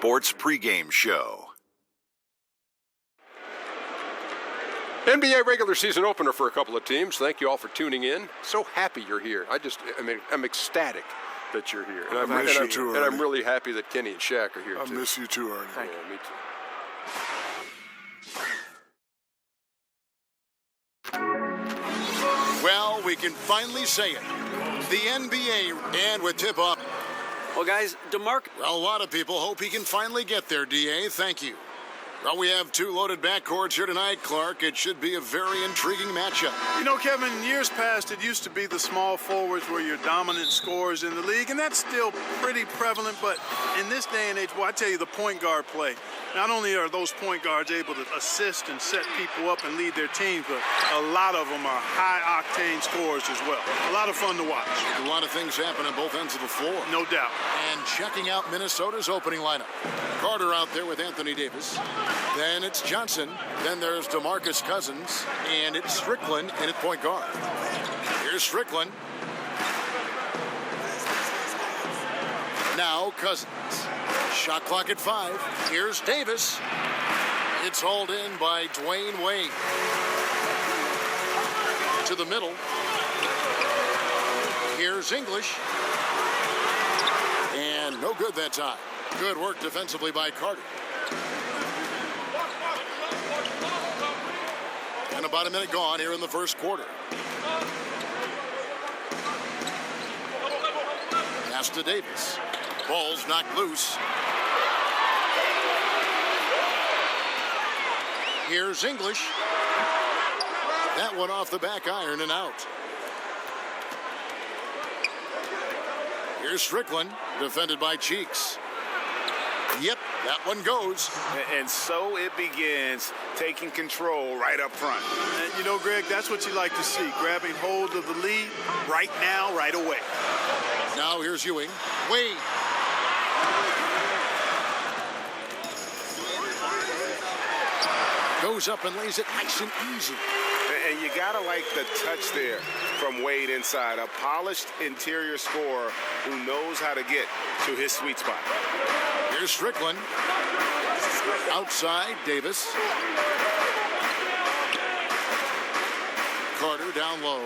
Sports Pregame Show. NBA regular season opener for a couple of teams. Thank you all for tuning in. So happy you're here. I'm ecstatic that you're here. And I miss you too, Arnie. And I'm really happy that Kenny and Shaq are here, too. I miss you too, Arnie. Thank you. Me too. Well, we can finally say it. The NBA, and with tip-off. Well, guys, DeMarc... Well, a lot of people hope he can finally get there, DA. Thank you. Well, we have two loaded backcourts here tonight, Clark. It should be a very intriguing matchup. You know, Kevin, in years past, it used to be the small forwards were your dominant scorers in the league, and that's still pretty prevalent. But in this day and age, well, I tell you, the point guard play. Not only are those point guards able to assist and set people up and lead their teams, but a lot of them are high-octane scorers as well. A lot of fun to watch. A lot of things happen on both ends of the floor. No doubt. And checking out Minnesota's opening lineup. Carter out there with Anthony Davis. Then it's Johnson. Then there's DeMarcus Cousins. And it's Strickland in at point guard. Here's Strickland. Now Cousins. Shot clock at 5. Here's Davis. It's hauled in by Dwayne Wade. To the middle. Here's English. And no good that time. Good work defensively by Carter. And about a minute gone here in the first quarter. Pass to Davis. Ball's knocked loose. Here's English. That one off the back iron and out. Here's Strickland, defended by Cheeks. Yep, that one goes. And so it begins, taking control right up front. And you know, Greg, that's what you like to see, grabbing hold of the lead right now, right away. Now here's Ewing. Wade. Goes up and lays it nice and easy. And you gotta like the touch there from Wade inside. A polished interior scorer who knows how to get to his sweet spot. Here's Strickland. Outside, Davis. Carter down low.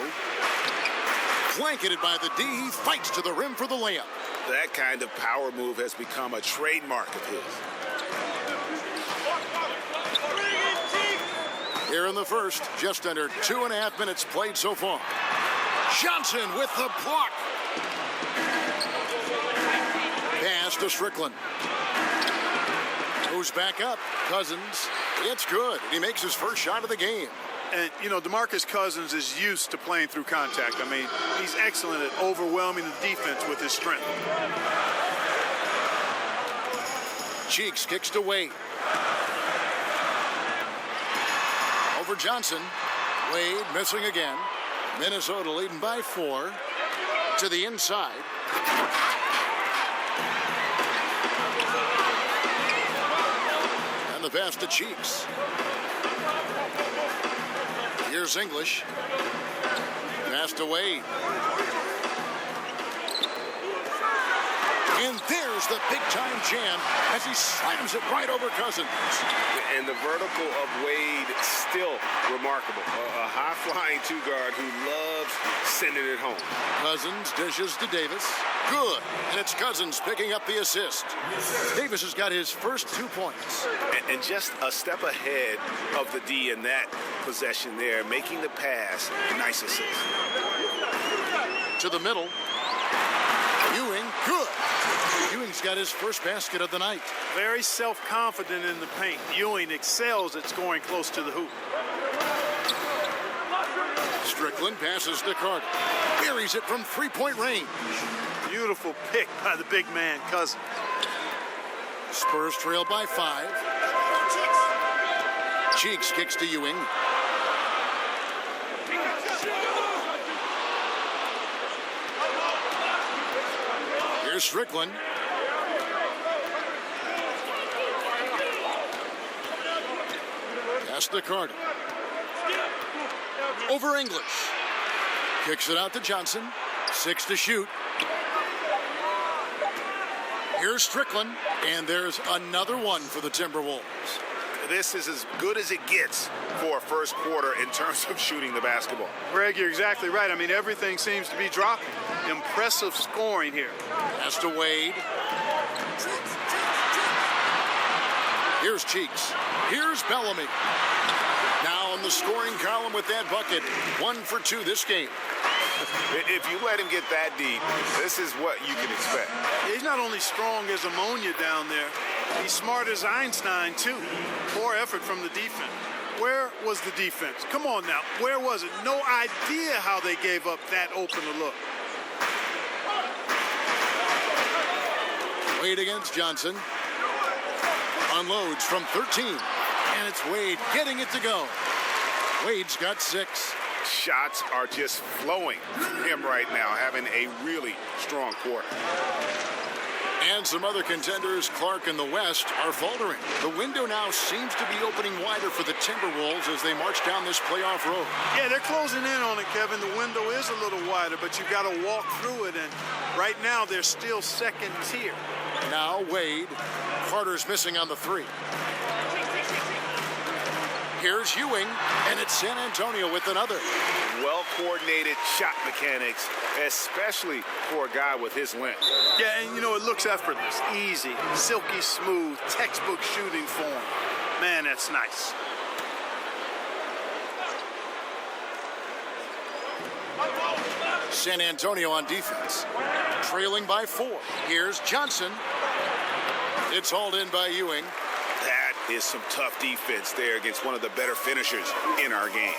Blanketed by the D. He fights to the rim for the layup. That kind of power move has become a trademark of his. Here in the first, just under 2.5 minutes played so far. Johnson with the block. Pass to Strickland. Goes back up. Cousins. It's good. He makes his first shot of the game. And, you know, DeMarcus Cousins is used to playing through contact. I mean, he's excellent at overwhelming the defense with his strength. Cheeks kicks to Wade. Over Johnson. Wade missing again. Minnesota leading by 4. To the inside. And the pass to Cheeks. Here's English. Pass to Wade. And there's the big-time jam as he slams it right over Cousins. And the vertical of Wade still remarkable. A high-flying two-guard who loves sending it home. Cousins dishes to Davis. Good. And it's Cousins picking up the assist. Davis has got his first 2 points. And just a step ahead of the D in that possession there, making the pass. Nice assist. To the middle. Ewing, good. Ewing's got his first basket of the night. Very self-confident in the paint. Ewing excels at scoring close to the hoop. Strickland passes to Carter. Buries it from three-point range. Beautiful pick by the big man, Cousins. Spurs trail by 5. Cheeks kicks to Ewing. Here's Strickland. Pass to Carter. Over English. Kicks it out to Johnson. 6 to shoot. Here's Strickland. And there's another one for the Timberwolves. This is as good as it gets for a first quarter in terms of shooting the basketball. Greg, you're exactly right. I mean, everything seems to be dropping. Impressive scoring here. Pass to Wade. Here's Cheeks. Here's Bellamy. Now in the scoring column with that bucket. 1 for 2 this game. If you let him get that deep, this is what you can expect. He's not only strong as ammonia down there, he's smart as Einstein, too. Poor effort from the defense. Where was the defense? Come on now. Where was it? No idea how they gave up that open a look. Wade against Johnson. Unloads from 13. And it's Wade getting it to go. Wade's got 6. Shots are just flowing from him right now, having a really strong quarter. And some other contenders, Clark and the West, are faltering. The window now seems to be opening wider for the Timberwolves as they march down this playoff road. Yeah, they're closing in on it, Kevin. The window is a little wider, but you've got to walk through it. And right now, they're still second tier. Now Wade. Carter's missing on the 3. Here's Ewing, and it's San Antonio with another. Well-coordinated shot mechanics, especially for a guy with his length. Yeah, and you know, it looks effortless, easy, silky smooth, textbook shooting form. Man, that's nice. San Antonio on defense, trailing by 4. Here's Johnson. It's hauled in by Ewing. That is some tough defense there against one of the better finishers in our game.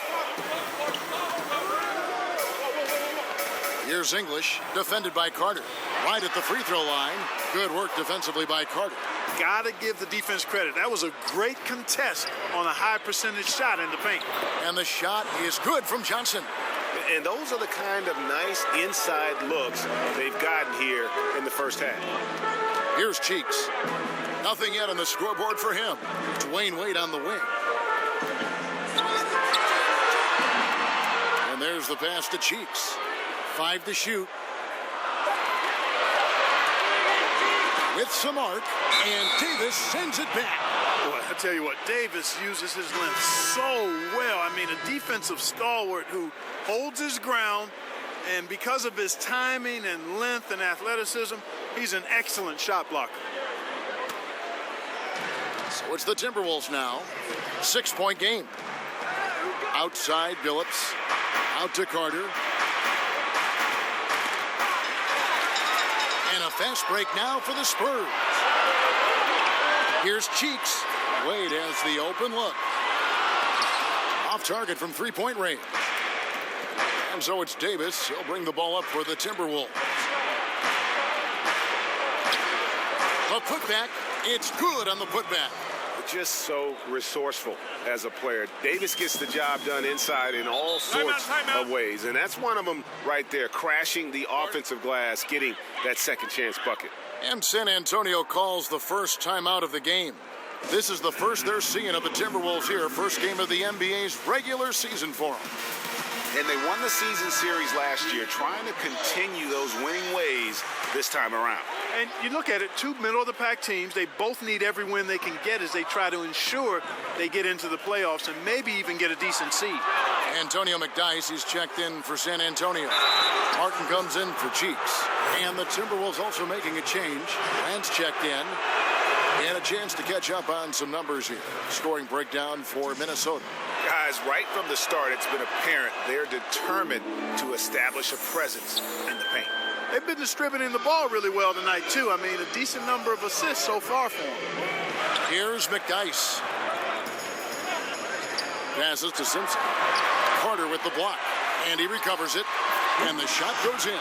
Here's English, defended by Carter. Right at the free throw line. Good work defensively by Carter. Gotta give the defense credit. That was a great contest on a high percentage shot in the paint. And the shot is good from Johnson. And those are the kind of nice inside looks they've gotten here in the first half. Here's Cheeks. Nothing yet on the scoreboard for him. Dwayne Wade on the wing. And there's the pass to Cheeks. 5 to shoot. With some arc, and Davis sends it back. Boy, I tell you what, Davis uses his length so well. I mean, a defensive stalwart who holds his ground, and because of his timing and length and athleticism, he's an excellent shot blocker. So it's the Timberwolves now. 6-point game. Outside Billups. Out to Carter. And a fast break now for the Spurs. Here's Cheeks. Wade has the open look. Off target from 3-point range. And so it's Davis. He'll bring the ball up for the Timberwolves. A putback. It's good on the putback. Just so resourceful as a player. Davis gets the job done inside in all sorts of ways. And that's one of them right there, crashing the offensive glass, getting that second chance bucket. And San Antonio calls the first timeout of the game. This is the first they're seeing of the Timberwolves here. First game of the NBA's regular season for them. And they won the season series last year, trying to continue those winning ways this time around. And you look at it, 2 middle-of-the-pack teams, they both need every win they can get as they try to ensure they get into the playoffs and maybe even get a decent seed. Antonio McDyess, he's checked in for San Antonio. Martin comes in for Cheeks. And the Timberwolves also making a change. Lance checked in. And a chance to catch up on some numbers here. Scoring breakdown for Minnesota. Guys, right from the start, it's been apparent they're determined to establish a presence in the paint. They've been distributing the ball really well tonight, too. I mean, a decent number of assists so far for them. Here's McDyess. Passes to Simpson. Carter with the block. And he recovers it. And the shot goes in.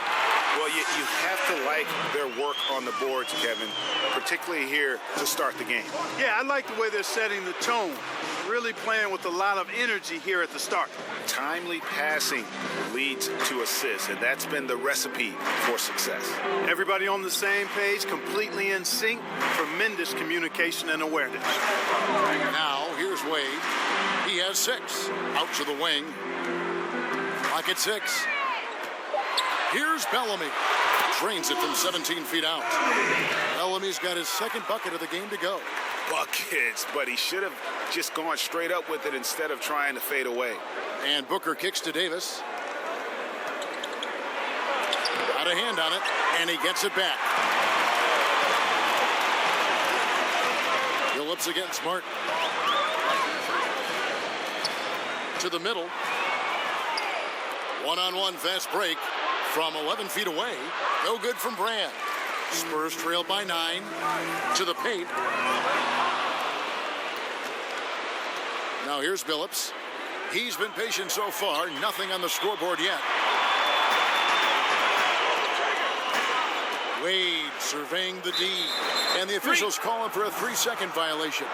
Well, you have to like their work on the boards, Kevin, particularly here to start the game. Yeah, I like the way they're setting the tone. Really playing with a lot of energy here at the start. Timely passing leads to assists, and that's been the recipe for success. Everybody on the same page, completely in sync, tremendous communication and awareness. Now, here's Wade. He has 6. Out to the wing. Clock at 6. Here's Bellamy. Drains it from 17 feet out. Bellamy's got his second bucket of the game to go. Buckets, but he should have just gone straight up with it instead of trying to fade away. And Booker kicks to Davis. Got a hand on it, and he gets it back. Phillips against Martin. To the middle. One-on-one fast break from 11 feet away. No good from Brand. Spurs trail by 9. To the paint. Now here's Billups. He's been patient so far. Nothing on the scoreboard yet. Wade surveying the D. And the officials calling for a 3-second violation.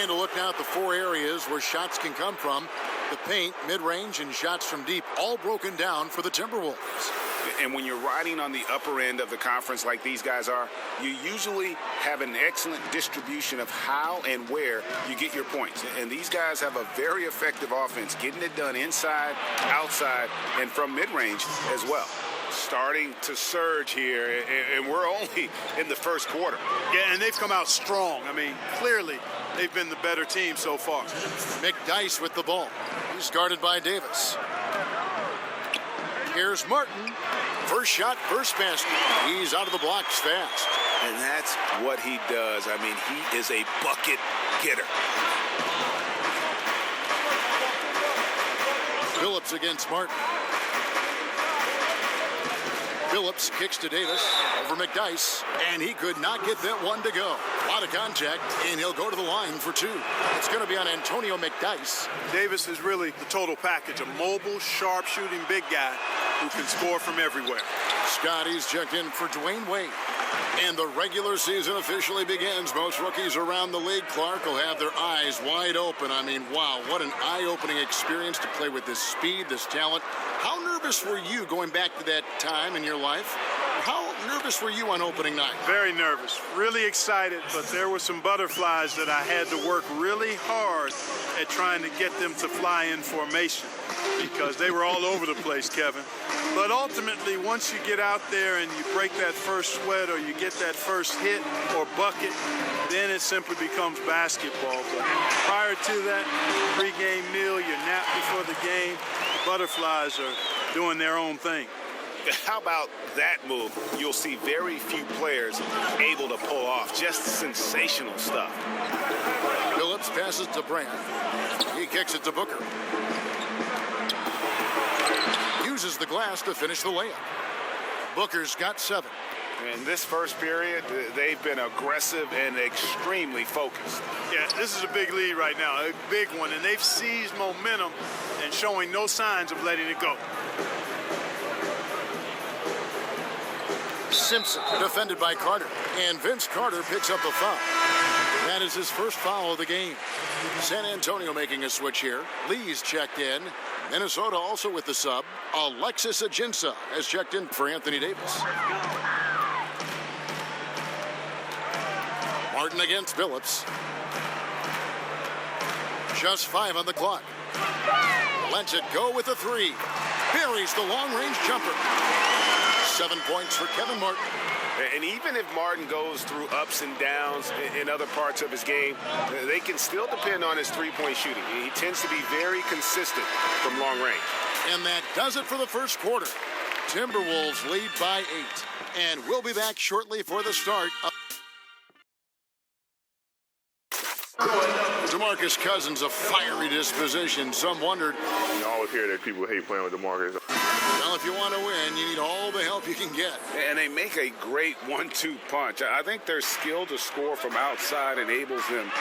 And a look now at the 4 areas where shots can come from. The paint, mid-range, and shots from deep, all broken down for the Timberwolves. And when you're riding on the upper end of the conference like these guys are, you usually have an excellent distribution of how and where you get your points. And these guys have a very effective offense, getting it done inside, outside, and from mid-range as well. Starting to surge here, and we're only in the first quarter. Yeah, and they've come out strong. I mean, clearly they've been the better team so far. McDyess with the ball. He's guarded by Davis. Here's Martin. First shot, first basket. He's out of the blocks fast. And that's what he does. I mean, he is a bucket getter. Phillips against Martin. Phillips kicks to Davis over McDyess, and he could not get that one to go. A lot of contact, and he'll go to the line for 2. It's going to be on Antonio McDyess. Davis is really the total package, a mobile, sharp-shooting big guy who can score from everywhere. Scotty's checked in for Dwayne Wade. And the regular season officially begins. Most rookies around the league, Clark, will have their eyes wide open. I mean, wow, what an eye-opening experience to play with this speed, this talent. How nervous were you going back to that time in your life? How nervous were you on opening night? Very nervous, really excited, but there were some butterflies that I had to work really hard at trying to get them to fly in formation because they were all over the place, Kevin. But ultimately, once you get out there and you break that first sweat or you get that first hit or bucket, then it simply becomes basketball. But prior to that, pregame meal, your nap before the game, the butterflies are doing their own thing. How about that move? You'll see very few players able to pull off just sensational stuff. Phillips passes to Brand. He kicks it to Booker. Uses the glass to finish the layup. Booker's got 7. In this first period, they've been aggressive and extremely focused. Yeah, this is a big lead right now, a big one, and they've seized momentum and showing no signs of letting it go. Simpson defended by Carter, and Vince Carter picks up a foul. That is his first foul of the game. San Antonio making a switch here. Lee's checked in. Minnesota also with the sub. Alexis Ajinça has checked in for Anthony Davis. Martin against Billups. Just 5 on the clock. Lets it go with a 3. Buries the long-range jumper. 7 points for Kevin Martin. And even if Martin goes through ups and downs in other parts of his game, they can still depend on his three-point shooting. He tends to be very consistent from long range. And that does it for the first quarter. Timberwolves lead by 8. And we'll be back shortly for the start of DeMarcus Cousins, a fiery disposition. Some wondered. You always hear that people hate playing with DeMarcus. Well, if you want to win, you need all the help you can get. And they make a great 1-2 punch. I think their skill to score from outside enables them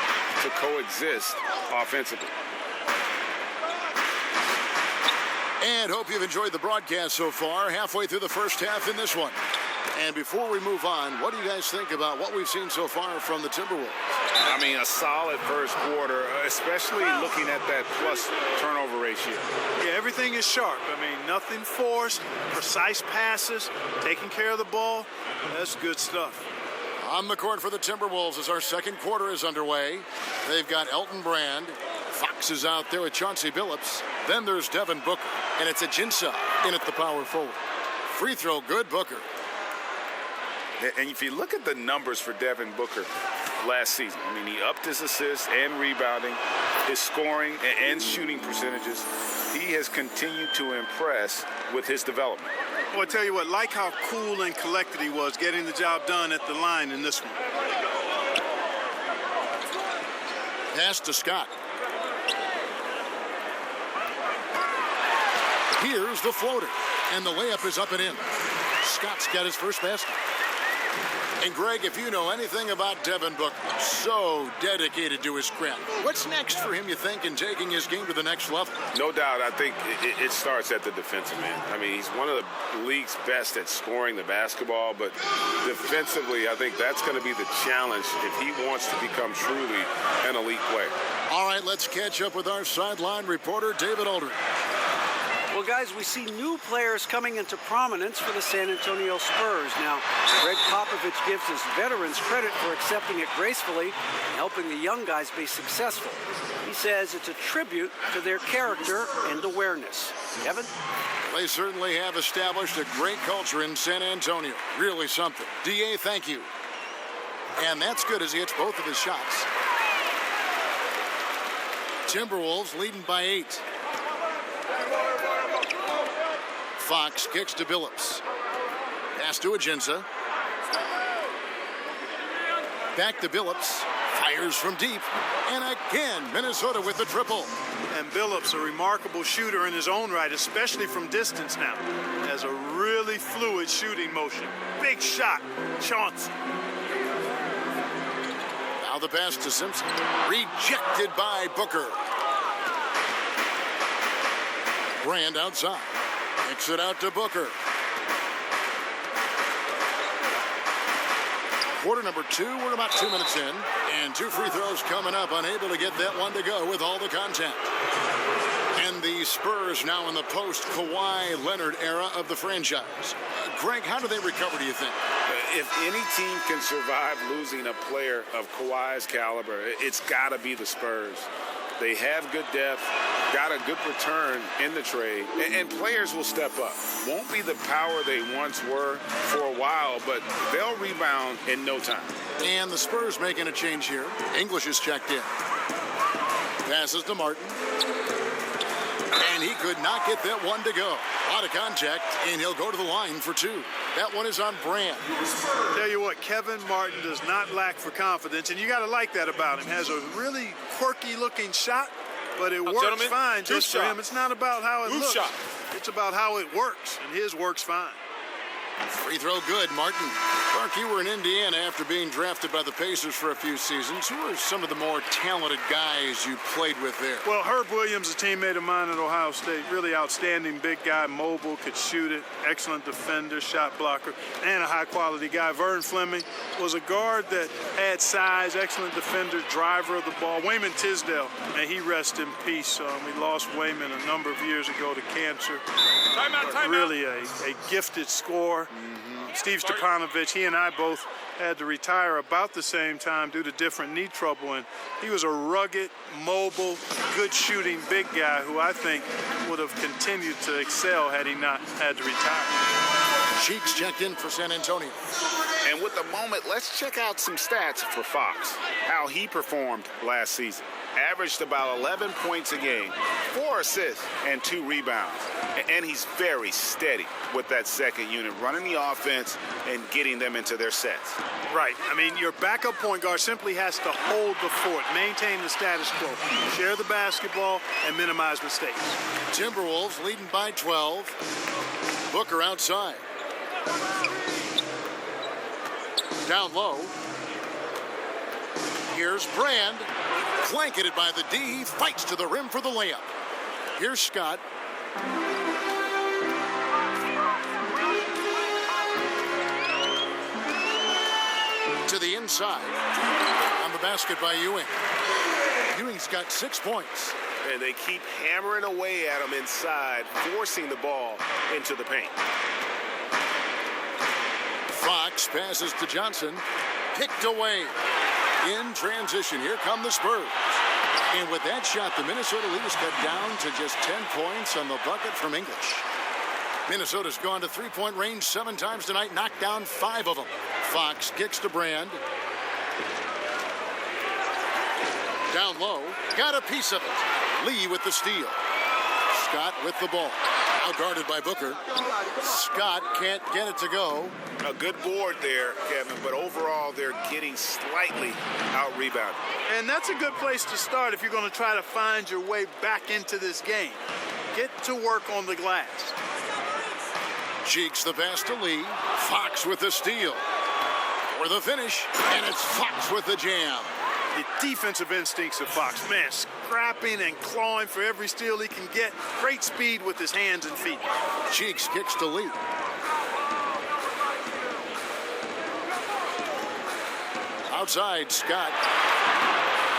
to coexist offensively. And hope you've enjoyed the broadcast so far. Halfway through the first half in this one. And before we move on, what do you guys think about what we've seen so far from the Timberwolves? I mean, a solid first quarter, especially looking at that plus turnover ratio. Yeah, everything is sharp. I mean, nothing forced, precise passes, taking care of the ball. That's good stuff. On the court for the Timberwolves as our second quarter is underway. They've got Elton Brand. Fox is out there with Chauncey Billups. Then there's Devin Booker. And it's Ajinça in at the power forward. Free throw good, Booker. And if you look at the numbers for Devin Booker last season, I mean, he upped his assists and rebounding, his scoring and shooting percentages. He has continued to impress with his development. Well, I tell you what, like how cool and collected he was getting the job done at the line in this one. Pass to Scott. Here's the floater, and the layup is up and in. Scott's got his first basket. And Greg, if you know anything about Devin Booker, so dedicated to his craft. What's next for him, you think, in taking his game to the next level? No doubt. I think it starts at the defensive end. I mean, he's one of the league's best at scoring the basketball, but defensively, I think that's going to be the challenge if he wants to become truly an elite player. All right, let's catch up with our sideline reporter, David Aldridge. Well, guys, we see new players coming into prominence for the San Antonio Spurs. Now, Greg Popovich gives his veterans credit for accepting it gracefully and helping the young guys be successful. He says it's a tribute to their character and awareness. Kevin? They certainly have established a great culture in San Antonio. Really something. D.A., thank you. And that's good as he hits both of his shots. Timberwolves leading by 8. Fox kicks to Billups. Pass to Ajinça. Back to Billups. Fires from deep. And again, Minnesota with the triple. And Billups, a remarkable shooter in his own right, especially from distance now. Has a really fluid shooting motion. Big shot. Chauncey. Now the pass to Simpson. Rejected by Booker. Brand outside. Kicks it out to Booker. Quarter number 2, we're about 2 minutes in. And 2 free throws coming up, unable to get that one to go with all the contact. And the Spurs now in the post-Kawhi Leonard era of the franchise. Greg, how do they recover, do you think? If any team can survive losing a player of Kawhi's caliber, it's got to be the Spurs. They have good depth, got a good return in the trade, and players will step up. Won't be the power they once were for a while, but they'll rebound in no time. And the Spurs making a change here. English is checked in. Passes to Martin. And he could not get that one to go. A lot of contact, and he'll go to the line for 2. That one is on Brand. Tell you what, Kevin Martin does not lack for confidence, and you got to like that about him. Has a really quirky-looking shot, but it works fine just for him. It's not about how it looks. Shot. It's about how it works, and his works fine. Free throw good, Martin. Clark, you were in Indiana after being drafted by the Pacers for a few seasons. Who are some of the more talented guys you played with there? Well, Herb Williams, a teammate of mine at Ohio State, really outstanding big guy, mobile, could shoot it, excellent defender, shot blocker, and a high-quality guy. Vern Fleming was a guard that had size, excellent defender, driver of the ball. Wayman Tisdale, may he rest in peace. We lost Wayman a number of years ago to cancer. Really a gifted scorer. Steve Stepanovich, he and I both had to retire about the same time due to different knee trouble, and he was a rugged, mobile, good shooting big guy who I think would have continued to excel had he not had to retire. Cheeks checked in for San Antonio. And with the moment, let's check out some stats for Fox, how he performed last season. Averaged about 11 points a game, 4 assists, and 2 rebounds. And he's very steady with that second unit, running the offense and getting them into their sets. Right. I mean, your backup point guard simply has to hold the fort, maintain the status quo, share the basketball, and minimize mistakes. Timberwolves leading by 12. Booker outside. Down low. Here's Brand. Blanketed by the D. He fights to the rim for the layup. Here's Scott. To the inside. On the basket by Ewing. Ewing's got 6 points. And they keep hammering away at him inside, forcing the ball into the paint. Fox passes to Johnson. Picked away. In transition, here come the Spurs. And with that shot, the Minnesota lead is cut down to just 10 points on the bucket from English. Minnesota's gone to three-point range 7 times tonight, knocked down 5 of them. Fox kicks to Brand. Down low, got a piece of it. Lee with the steal. Scott with the ball. Now guarded by Booker. Scott can't get it to go. A good board there, Kevin, but overall they're getting slightly out-rebounded. And that's a good place to start if you're going to try to find your way back into this game. Get to work on the glass. Cheeks the pass to Lee. Fox with the steal. For the finish, and it's Fox with the jam. The defensive instincts of Fox, man, scrapping and clawing for every steal he can get. Great speed with his hands and feet. Cheeks kicks to Lee. Outside, Scott.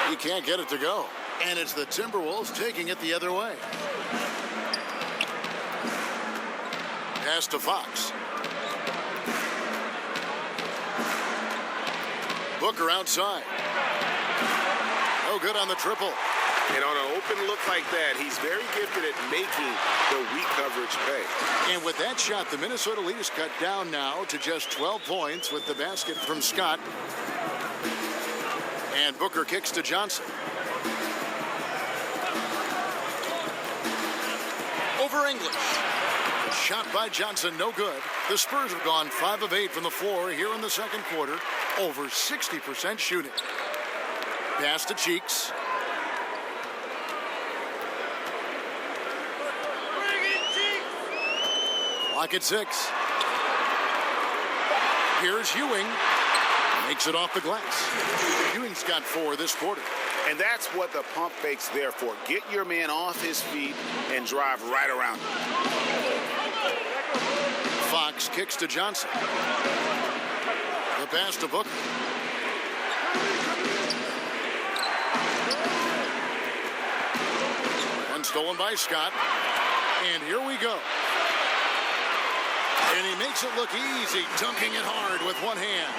He can't get it to go. And it's the Timberwolves taking it the other way. Pass to Fox. Booker outside. No good on the triple. And on an open look like that, he's very gifted at making the weak coverage pay. And with that shot, the Minnesota lead is cut down now to just 12 points with the basket from Scott. And Booker kicks to Johnson. Over English. Shot by Johnson, no good. The Spurs have gone 5 of 8 from the floor here in the second quarter. Over 60% shooting. Pass to Cheeks. Lock at 6. Here's Ewing. Makes it off the glass. Ewing's got 4 this quarter. And that's what the pump fake's there for. Get your man off his feet and drive right around him. Fox kicks to Johnson. The pass to Booker. And stolen by Scott. And here we go. And he makes it look easy, dunking it hard with one hand.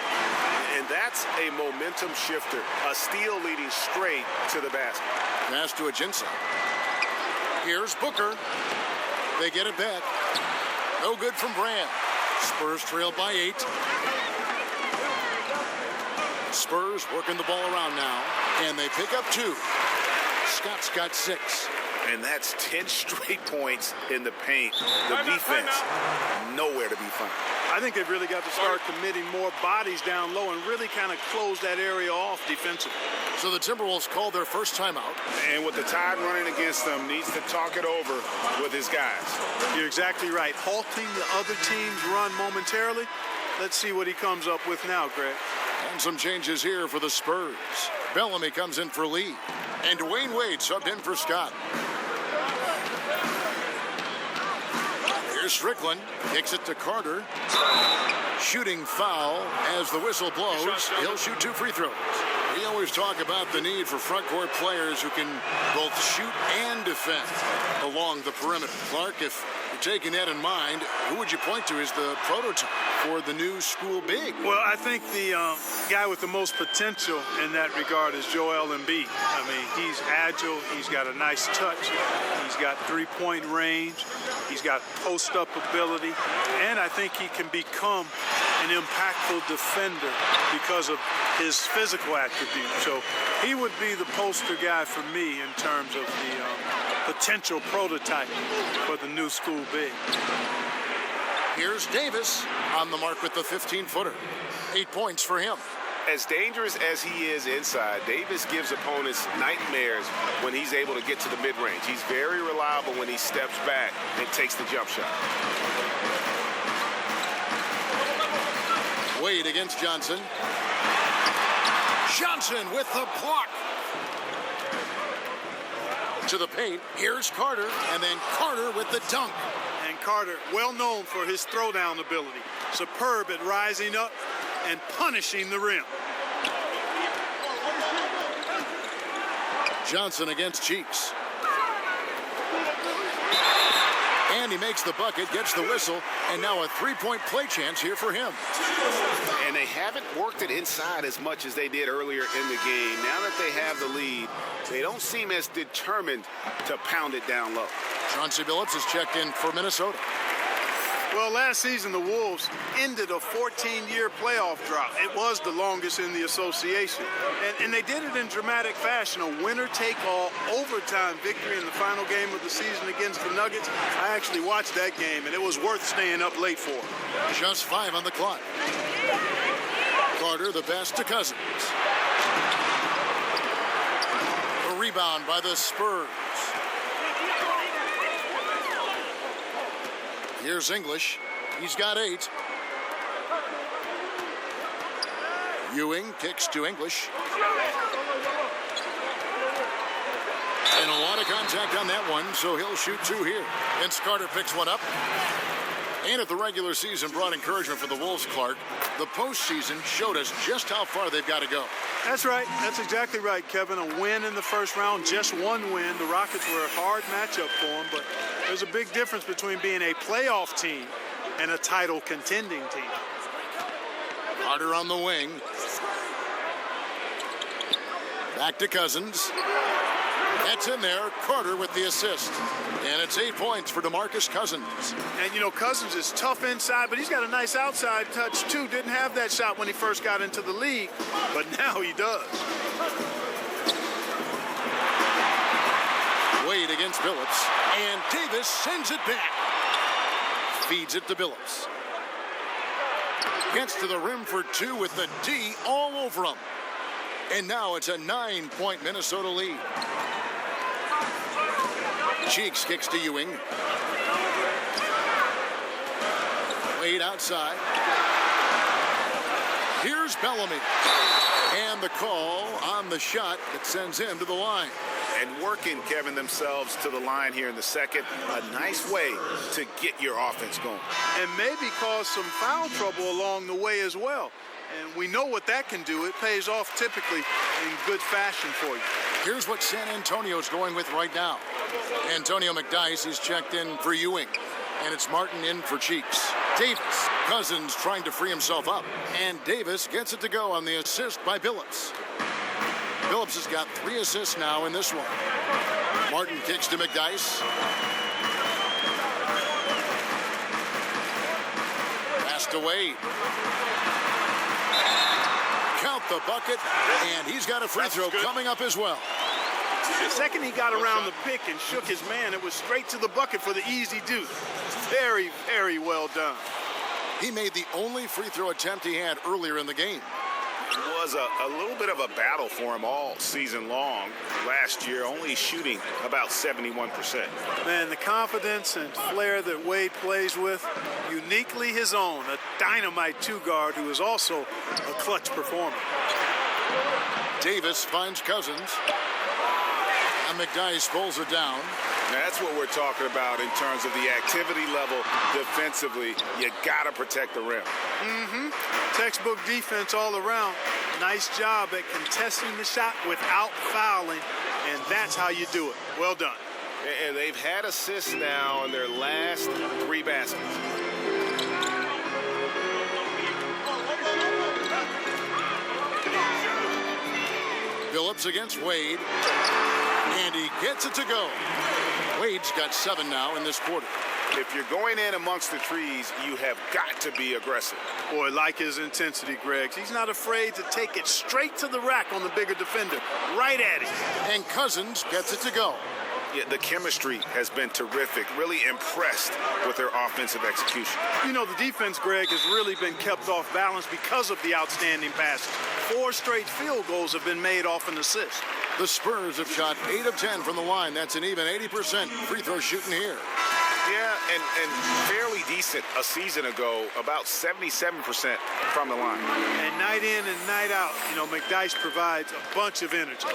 And that's a momentum shifter. A steal leading straight to the basket. Pass to Ajinça. Here's Booker. They get it back. No good from Brand. Spurs trail by 8. Spurs working the ball around now. And they pick up 2. Scott's got 6. And that's 10 straight points in the paint. The defense, nowhere to be found. I think they've really got to start committing more bodies down low and really kind of close that area off defensively. So the Timberwolves called their first timeout. And with the tide running against them, needs to talk it over with his guys. You're exactly right. Halting the other team's run momentarily. Let's see what he comes up with now, Greg. And some changes here for the Spurs. Bellamy comes in for Lee. And Dwayne Wade subbed in for Scott. Here's Strickland. Kicks it to Carter. Shooting foul as the whistle blows. He'll shoot 2 free throws. We always talk about the need for front court players who can both shoot and defend along the perimeter. Clark, if you're taking that in mind, who would you point to as the prototype for the new school big? Well, I think the guy with the most potential in that regard is Joel Embiid. I mean, he's agile. He's got a nice touch. He's got three-point range. He's got post-up ability. And I think he can become an impactful defender because of his physical attributes. So he would be the poster guy for me in terms of the potential prototype for the new school big. Here's Davis on the mark with the 15-footer. 8 points for him. As dangerous as he is inside, Davis gives opponents nightmares when he's able to get to the mid-range. He's very reliable when he steps back and takes the jump shot. Wade against Johnson. Johnson with the block. To the paint. Here's Carter. And then Carter with the dunk. And Carter, well known for his throwdown ability. Superb at rising up and punishing the rim. Johnson against Cheeks. And he makes the bucket, gets the whistle, and now a three-point play chance here for him. And they haven't worked it inside as much as they did earlier in the game. Now that they have the lead, they don't seem as determined to pound it down low. Chauncey Billups is checked in for Minnesota. Well, last season, the Wolves ended a 14-year playoff drought. It was the longest in the association. And they did it in dramatic fashion, a winner-take-all overtime victory in the final game of the season against the Nuggets. I actually watched that game, and it was worth staying up late for. Just 5 on the clock. Carter, the pass to Cousins. A rebound by the Spurs. Here's English. He's got 8. Ewing kicks to English. And a lot of contact on that one, so he'll shoot 2 here. Vince Carter picks one up. And if the regular season brought encouragement for the Wolves, Clark, the postseason showed us just how far they've got to go. That's right. That's exactly right, Kevin. A win in the first round, just one win. The Rockets were a hard matchup for them, but there's a big difference between being a playoff team and a title contending team. Carter on the wing. Back to Cousins. That's in there. Carter with the assist. And it's 8 points for DeMarcus Cousins. And, you know, Cousins is tough inside, but he's got a nice outside touch, too. Didn't have that shot when he first got into the league, but now he does. Wade against Billups. And Davis sends it back. Feeds it to Billups. Gets to the rim for 2 with the D all over him. And now it's a 9-point Minnesota lead. Cheeks kicks to Ewing. Wade outside. Here's Bellamy. And the call on the shot that sends him to the line. And working, Kevin, themselves to the line here in the second. A nice way to get your offense going. And maybe cause some foul trouble along the way as well. And we know what that can do. It pays off typically in good fashion for you. Here's what San Antonio's going with right now. Antonio McDyess is checked in for Ewing. And it's Martin in for Cheeks. Davis. Cousins trying to free himself up. And Davis gets it to go on the assist by Billups. Billups has got 3 assists now in this one. Martin kicks to McDyess. Pass to Wade. Count the bucket, and he's got a free throw coming up as well. The second he got around the pick and shook his man, it was straight to the bucket for the easy deuce. Very, very well done. He made the only free throw attempt he had earlier in the game. It was a little bit of a battle for him all season long. Last year, only shooting about 71%. Man, the confidence and flair that Wade plays with, uniquely his own. A dynamite 2-guard who is also a clutch performer. Davis finds Cousins. And McDyess pulls it down. That's what we're talking about in terms of the activity level defensively. You got to protect the rim. Textbook defense all around. Nice job at contesting the shot without fouling, and that's how you do it. Well done. And they've had assists now in their last 3 baskets. Billups against Wade. And he gets it to go. Wade's got 7 now in this quarter. If you're going in amongst the trees, you have got to be aggressive. Boy, like his intensity, Greg. He's not afraid to take it straight to the rack on the bigger defender. Right at it. And Cousins gets it to go. Yeah, the chemistry has been terrific. Really impressed with their offensive execution. You know, the defense, Greg, has really been kept off balance because of the outstanding passes. 4 straight field goals have been made off an assist. The Spurs have shot 8 of 10 from the line. That's an even 80% free throw shooting here. Yeah, and fairly decent a season ago, about 77% from the line. And night in and night out, you know, McDyess provides a bunch of energy.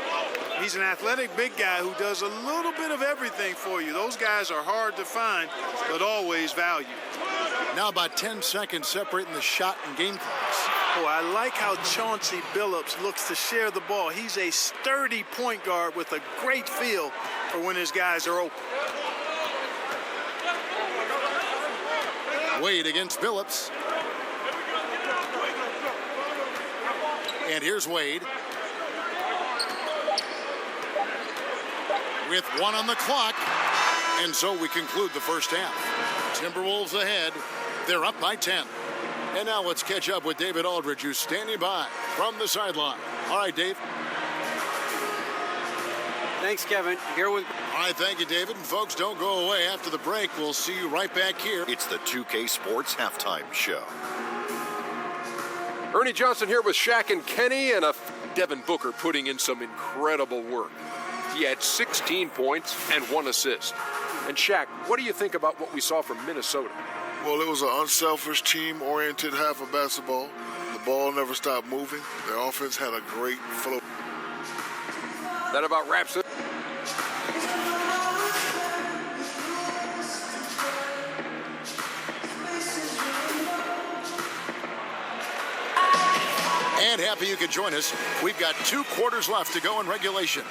He's an athletic big guy who does a little bit of everything for you. Those guys are hard to find, but always valued. Now about 10 seconds separating the shot and game clocks. Oh, I like how Chauncey Billups looks to share the ball. He's a sturdy point guard with a great feel for when his guys are open. Wade against Billups. And here's Wade. With 1 on the clock. And so we conclude the first half. Timberwolves ahead They're up by 10. And now let's catch up with David Aldridge, who's standing by from the sideline. All right, Dave. Thanks, Kevin. Here with... All right, thank you, David. And folks, don't go away. After the break, we'll see you right back here. It's the 2K Sports Halftime Show. Ernie Johnson here with Shaq and Kenny, and Devin Booker putting in some incredible work. He had 16 points and 1 assist. And Shaq, what do you think about what we saw from Minnesota? Well, it was an unselfish, team-oriented half of basketball. The ball never stopped moving. Their offense had a great flow. That about wraps it. And happy you could join us. We've got 2 quarters left to go in regulation.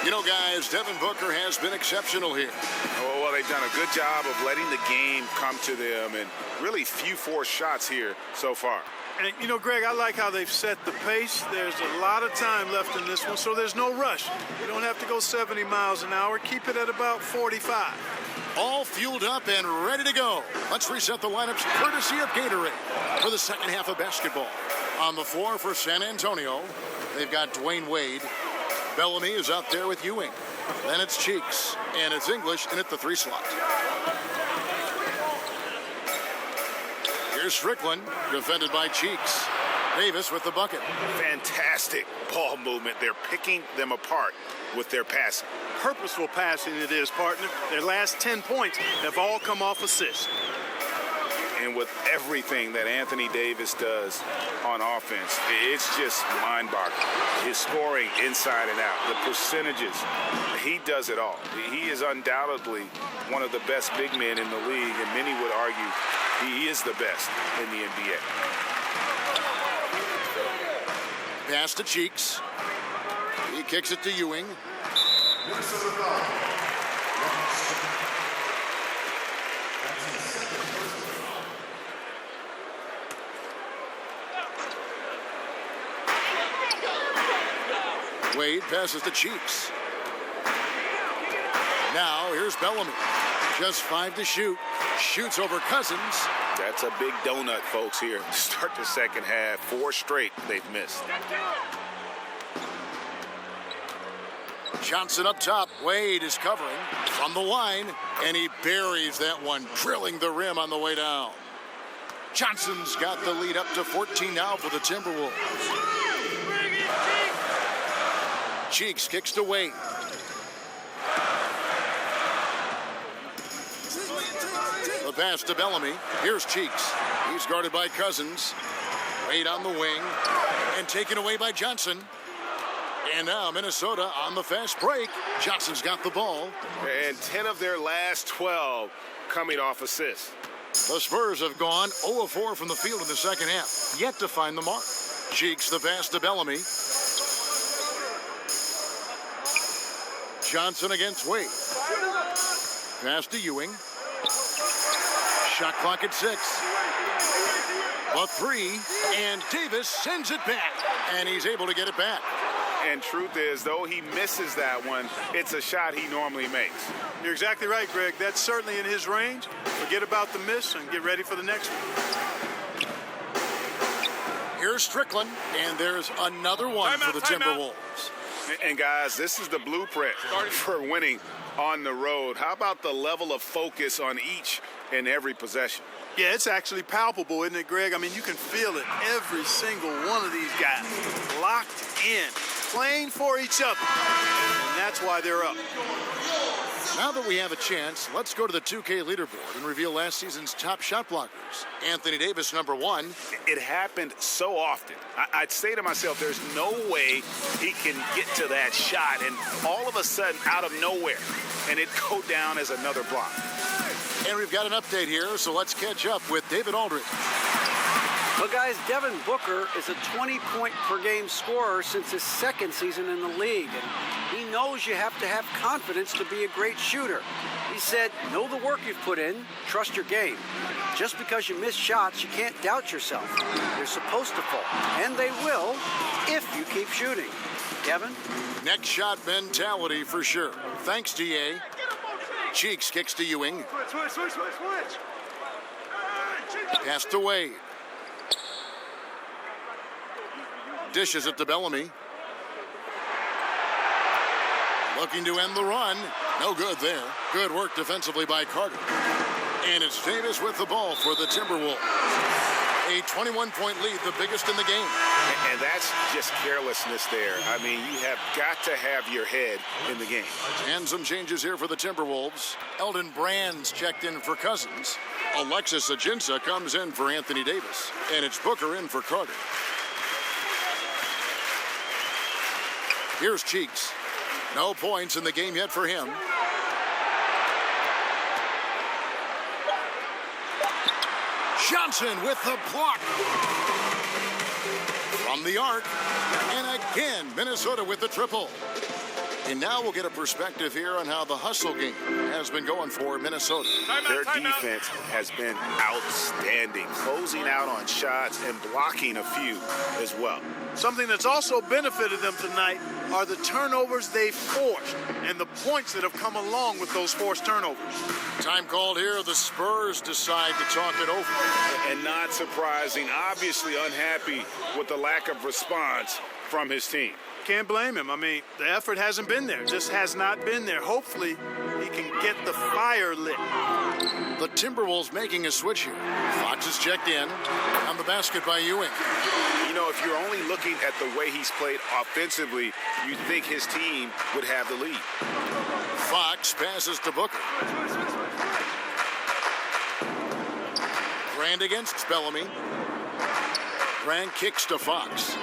You know, guys, Devin Booker has been exceptional here. Oh, well, they've done a good job of letting the game come to them, and really few forced shots here so far. And, you know, Greg, I like how they've set the pace. There's a lot of time left in this one, so there's no rush. You don't have to go 70 miles an hour. Keep it at about 45. All fueled up and ready to go. Let's reset the lineups courtesy of Gatorade for the second half of basketball. On the floor for San Antonio, they've got Dwayne Wade. Bellamy is out there with Ewing. Then it's Cheeks, and it's English in at the 3 slot. Here's Strickland, defended by Cheeks. Davis with the bucket. Fantastic ball movement. They're picking them apart with their passing. Purposeful passing it is, partner. Their last 10 points have all come off assists. And with everything that Anthony Davis does on offense, it's just mind-boggling. His scoring inside and out, the percentages, he does it all. He is undoubtedly one of the best big men in the league, and many would argue he is the best in the NBA. Pass to Cheeks. He kicks it to Ewing. Wade passes to Cheeks. Now here's Bellamy. Just 5 to shoot. Shoots over Cousins. That's a big donut, folks, here. Start the second half. 4 straight they've missed. Johnson up top. Wade is covering from the line, and he buries that one, drilling the rim on the way down. Johnson's got the lead up to 14 now for the Timberwolves. Cheeks kicks to Wade. The pass to Bellamy. Here's Cheeks. He's guarded by Cousins. Wade on the wing and taken away by Johnson. And now Minnesota on the fast break. Johnson's got the ball. And 10 of their last 12 coming off assists. The Spurs have gone 0 of 4 from the field in the second half. Yet to find the mark. Cheeks the pass to Bellamy. Johnson against Wade. Pass to Ewing. Shot clock at 6. A 3, and Davis sends it back, and he's able to get it back. And truth is, though he misses that one, it's a shot he normally makes. You're exactly right, Greg. That's certainly in his range. Forget about the miss and get ready for the next one. Here's Strickland, and there's another one for the Timberwolves. And guys, this is the blueprint for winning on the road. How about the level of focus on each and every possession? Yeah, it's actually palpable, isn't it, Greg? I mean, you can feel it. Every single one of these guys locked in, playing for each other. And that's why they're up. Now that we have a chance, let's go to the 2K leaderboard and reveal last season's top shot blockers. Anthony Davis, number 1. It happened so often. I'd say to myself, there's no way he can get to that shot, and all of a sudden, out of nowhere, and it go down as another block. And we've got an update here, so let's catch up with David Aldridge. Well, guys, Devin Booker is a 20-point-per-game scorer since his second season in the league. And he knows you have to have confidence to be a great shooter. He said, know the work you've put in, trust your game. Just because you miss shots, you can't doubt yourself. You're supposed to fall, and they will if you keep shooting. Kevin? Next shot mentality for sure. Thanks, DA. Cheeks kicks to Ewing. Switch. Passed away. Dishes it to Bellamy. Looking to end the run. No good there. Good work defensively by Carter. And it's Davis with the ball for the Timberwolves. A 21-point lead, the biggest in the game. And that's just carelessness there. I mean, you have got to have your head in the game. And some changes here for the Timberwolves. Eldon Brand's checked in for Cousins. Alexis Ajinça comes in for Anthony Davis. And it's Booker in for Carter. Here's Cheeks. No points in the game yet for him. Johnson with the block. From the arc. And again, Minnesota with the triple. And now we'll get a perspective here on how the hustle game has been going for Minnesota. Their defense has been outstanding, closing out on shots and blocking a few as well. Something that's also benefited them tonight are the turnovers they forced and the points that have come along with those forced turnovers. Time called here. The Spurs decide to talk it over. And not surprising, obviously unhappy with the lack of response from his team. Can't blame him. I mean, the effort hasn't been there. Just has not been there. Hopefully, he can get the fire lit. The Timberwolves making a switch here. Fox is checked in. On the basket by Ewing. You know, if you're only looking at the way he's played offensively, you'd think his team would have the lead. Fox passes to Booker. Brand against Bellamy. Brand kicks to Fox.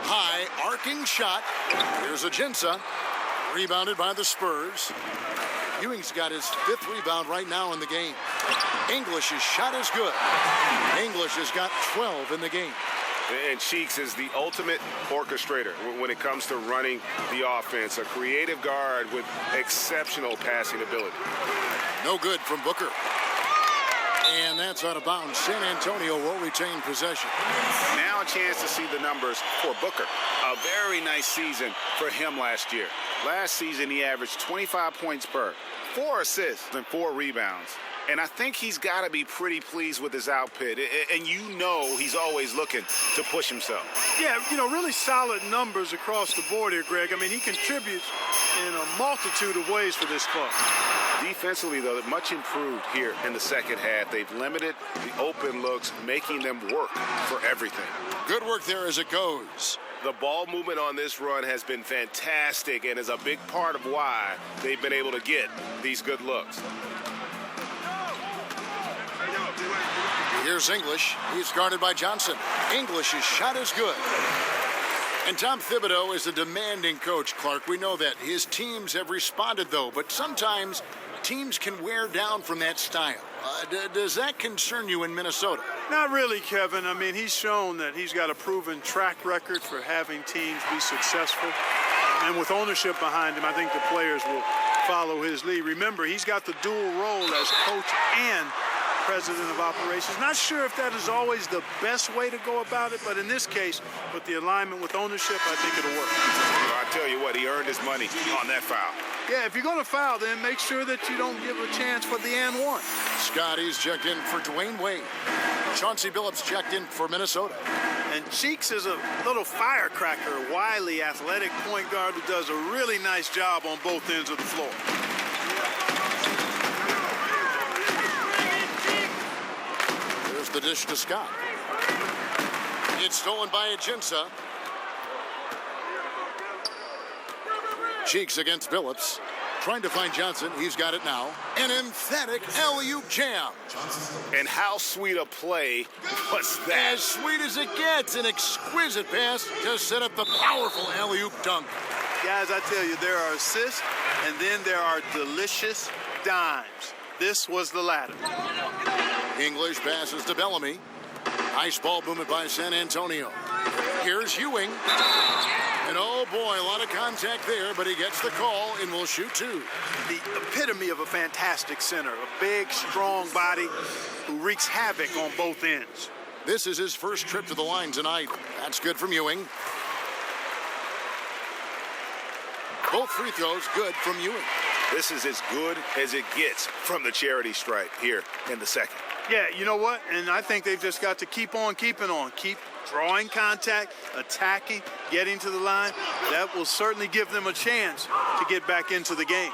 High arcing shot. Here's Ajinça. Rebounded by the Spurs. Ewing's got his 5th rebound right now in the game. English's shot is good. English has got 12 in the game. And Cheeks is the ultimate orchestrator when it comes to running the offense. A creative guard with exceptional passing ability. No good from Booker. And that's out of bounds. San Antonio will retain possession. Now a chance to see the numbers for Booker. A very nice season for him last year. Last season, he averaged 25 points per, 4 assists, and 4 rebounds. And I think he's got to be pretty pleased with his output. And you know he's always looking to push himself. Yeah, you know, really solid numbers across the board here, Greg. I mean, he contributes in a multitude of ways for this club. Defensively, though, much improved here in the second half. They've limited the open looks, making them work for everything. Good work there as it goes. The ball movement on this run has been fantastic and is a big part of why they've been able to get these good looks. Here's English. He's guarded by Johnson. English's shot is good. And Tom Thibodeau is a demanding coach, Clark. We know that. His teams have responded, though. But sometimes teams can wear down from that style. Does that concern you in Minnesota? Not really, Kevin. I mean, he's shown that he's got a proven track record for having teams be successful. And with ownership behind him, I think the players will follow his lead. Remember, he's got the dual role as coach and president of operations. Not sure if that is always the best way to go about it, but in this case, with the alignment with ownership, I think it'll work. Well, I tell you what, he earned his money on that foul. Yeah, if you're going to foul, then make sure that you don't give a chance for the and one. Scotty's checked in for Dwayne Wade. Chauncey Billups checked in for Minnesota. And Cheeks is a little firecracker, wily, athletic point guard who does a really nice job on both ends of the floor. There's the dish to Scott. It's stolen by Ajinça. Cheeks against Billups. Trying to find Johnson. He's got it now. An emphatic alley-oop jam. And how sweet a play was that? As sweet as it gets. An exquisite pass to set up the powerful alley-oop dunk. Guys, I tell you, there are assists, and then there are delicious dimes. This was the latter. English passes to Bellamy. Nice ball movement by San Antonio. Here's Ewing. And oh boy, a lot of contact there, but he gets the call and will shoot two. The epitome of a fantastic center. A big, strong body who wreaks havoc on both ends. This is his first trip to the line tonight. That's good from Ewing. Both free throws good from Ewing. This is as good as it gets from the charity stripe here in the second. Yeah, you know what? And I think they've just got to keep on keeping on. Keep drawing contact, attacking, getting to the line. That will certainly give them a chance to get back into the game.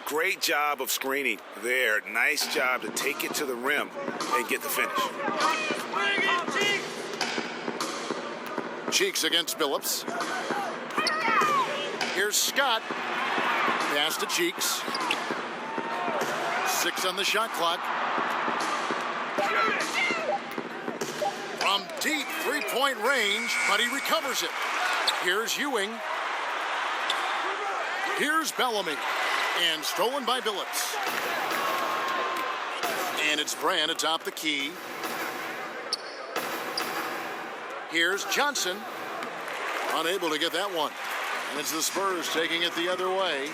Great job of screening there. Nice job to take it to the rim and get the finish. Cheeks against Billups. Here's Scott. Pass to Cheeks. 6 on the shot clock. From deep three-point range, but he recovers it. Here's Ewing. Here's Bellamy. And stolen by Billups. And it's Brand atop the key. Here's Johnson. Unable to get that one. And it's the Spurs taking it the other way.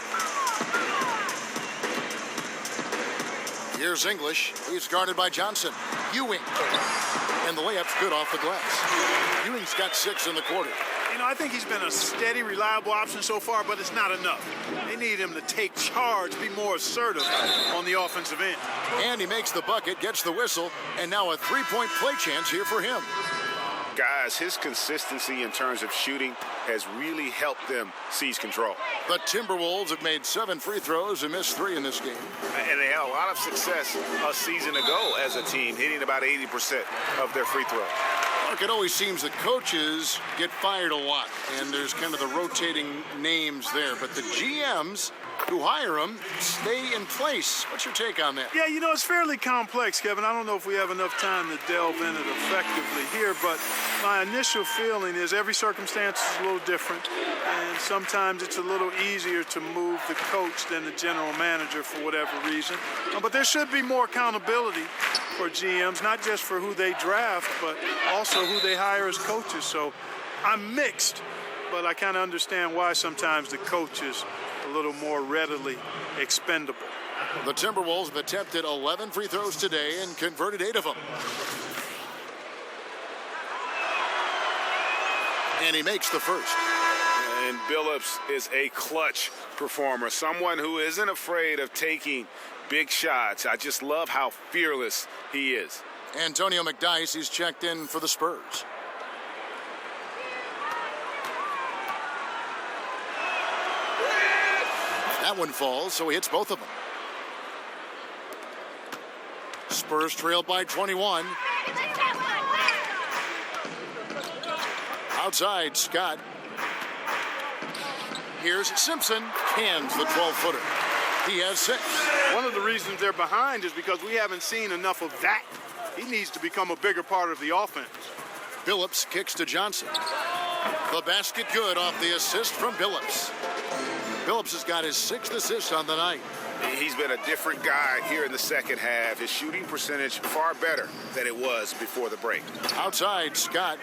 Here's English. He's guarded by Johnson. Ewing. And the layup's good off the glass. Ewing's got 6 in the quarter. You know, I think he's been a steady, reliable option so far, but it's not enough. They need him to take charge, be more assertive on the offensive end. And he makes the bucket, gets the whistle, and now a three-point play chance here for him. Guys, his consistency in terms of shooting has really helped them seize control. The Timberwolves have made 7 free throws and missed 3 in this game. And they had a lot of success a season ago as a team, hitting about 80% of their free throws. Look, it always seems the coaches get fired a lot, and there's kind of the rotating names there. But the GMs who hire them stay in place. What's your take on that? Yeah, you know, it's fairly complex, Kevin. I don't know if we have enough time to delve in it effectively here, but my initial feeling is every circumstance is a little different, and sometimes it's a little easier to move the coach than the general manager for whatever reason. But there should be more accountability for GMs, not just for who they draft, but also who they hire as coaches. So I'm mixed, but I kind of understand why sometimes the coach is a little more readily expendable. The Timberwolves have attempted 11 free throws today and converted 8 of them. And he makes the first. And Billups is a clutch performer, someone who isn't afraid of taking big shots. I just love how fearless he is. Antonio McDyess, he's checked in for the Spurs. That one falls, so he hits both of them. Spurs trailed by 21. Outside, Scott. Here's Simpson. Hands the 12-footer. He has 6. One of the reasons they're behind is because we haven't seen enough of that. He needs to become a bigger part of the offense. Billups kicks to Johnson. The basket good off the assist from Billups. Billups has got his 6th assist on the night. He's been a different guy here in the second half. His shooting percentage far better than it was before the break. Outside, Scott.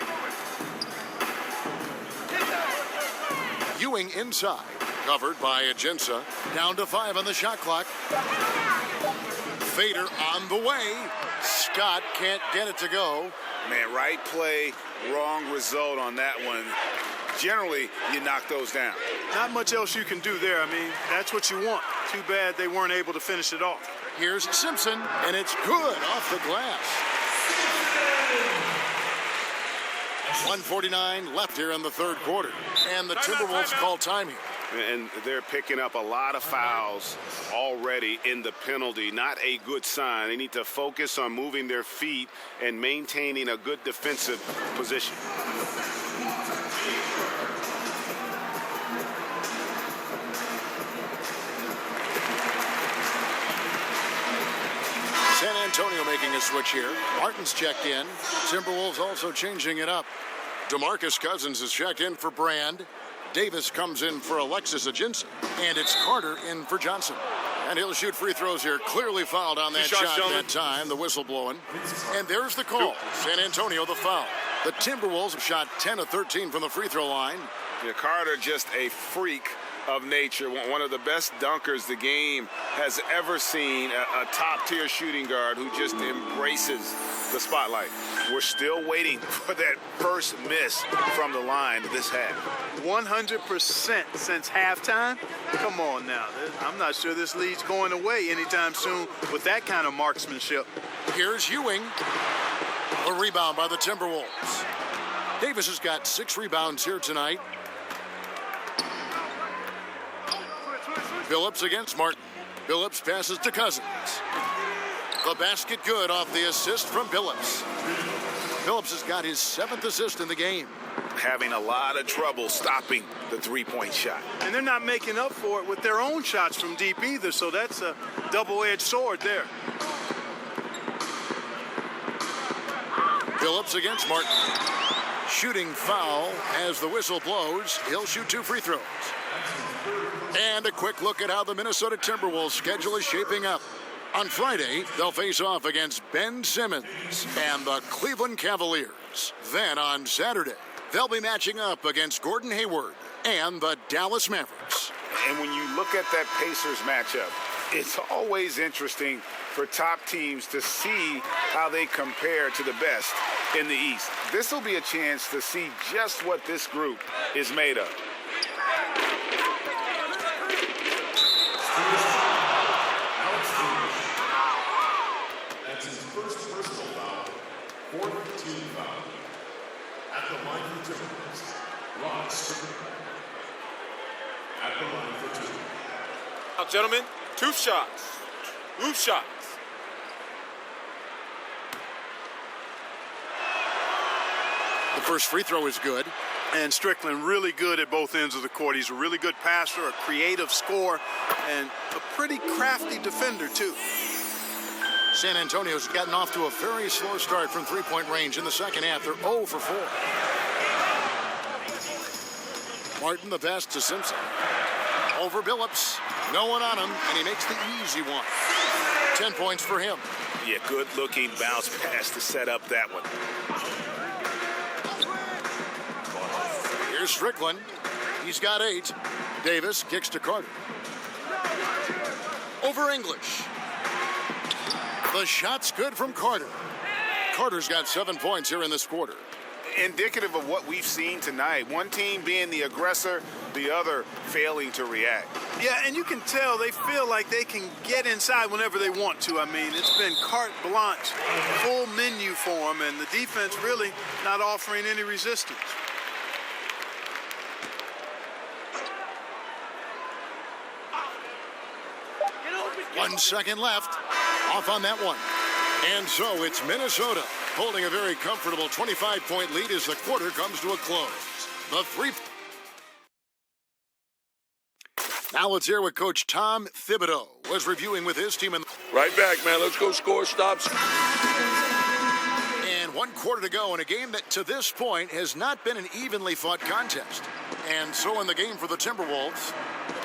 Ewing inside. Covered by Aginsa. Down to 5 on the shot clock. Fader on the way. Scott can't get it to go. Man, right play, wrong result on that one. Generally, you knock those down. Not much else you can do there. I mean, that's what you want. Too bad they weren't able to finish it off. Here's Simpson, and it's good off the glass. 1:49 left here in the third quarter. And the Timberwolves call time here. And they're picking up a lot of fouls already in the penalty. Not a good sign. They need to focus on moving their feet and maintaining a good defensive position. San Antonio making a switch here. Martin's checked in. Timberwolves also changing it up. DeMarcus Cousins is checked in for Brand. Davis comes in for Alexis Aginsa. And it's Carter in for Johnson. And he'll shoot free throws here. Clearly fouled on that shot that time. The whistle blowing. And there's the call. San Antonio the foul. The Timberwolves have shot 10 of 13 from the free throw line. Yeah, Carter just a freak of nature, one of the best dunkers the game has ever seen, a top-tier shooting guard who just embraces the spotlight. We're still waiting for that first miss from the line this half. 100% since halftime? Come on now. I'm not sure this lead's going away anytime soon with that kind of marksmanship. Here's Ewing. A rebound by the Timberwolves. Davis has got 6 rebounds here tonight. Phillips against Martin. Phillips passes to Cousins. The basket good off the assist from Phillips. Phillips has got his 7th assist in the game. Having a lot of trouble stopping the three-point shot. And they're not making up for it with their own shots from deep either, so that's a double-edged sword there. Phillips against Martin. Shooting foul as the whistle blows. He'll shoot 2 free throws. And a quick look at how the Minnesota Timberwolves schedule is shaping up. On Friday, they'll face off against Ben Simmons and the Cleveland Cavaliers. Then on Saturday, they'll be matching up against Gordon Hayward and the Dallas Mavericks. And when you look at that Pacers matchup, it's always interesting for top teams to see how they compare to the best in the East. This will be a chance to see just what this group is made of. That's his first personal foul, 4th team foul. At the line for Timberwolves, Ross. At the line for 2. Now, gentlemen, 2 shots. 2 shots. The first free throw is good. And Strickland really good at both ends of the court. He's a really good passer, a creative scorer, and a pretty crafty defender, too. San Antonio's gotten off to a very slow start from three-point range in the second half. They're 0 for 4. Martin, the pass to Simpson. Over Billups. No one on him, and he makes the easy one. 10 points for him. Yeah, good-looking bounce pass to set up that one. Here's Strickland. He's got 8. Davis kicks to Carter. Over English. The shot's good from Carter. Carter's got 7 points here in this quarter. Indicative of what we've seen tonight. One team being the aggressor, the other failing to react. Yeah, and you can tell they feel like they can get inside whenever they want to. I mean, it's been carte blanche, full menu for them, and the defense really not offering any resistance. One second left. Off on that one. And so it's Minnesota holding a very comfortable 25-point lead as the quarter comes to a close. The 3. Now let's hear what Coach Tom Thibodeau was reviewing with his team. Right back, man. Let's go score stops. And 1 quarter to go in a game that to this point has not been an evenly fought contest. And so in the game for the Timberwolves,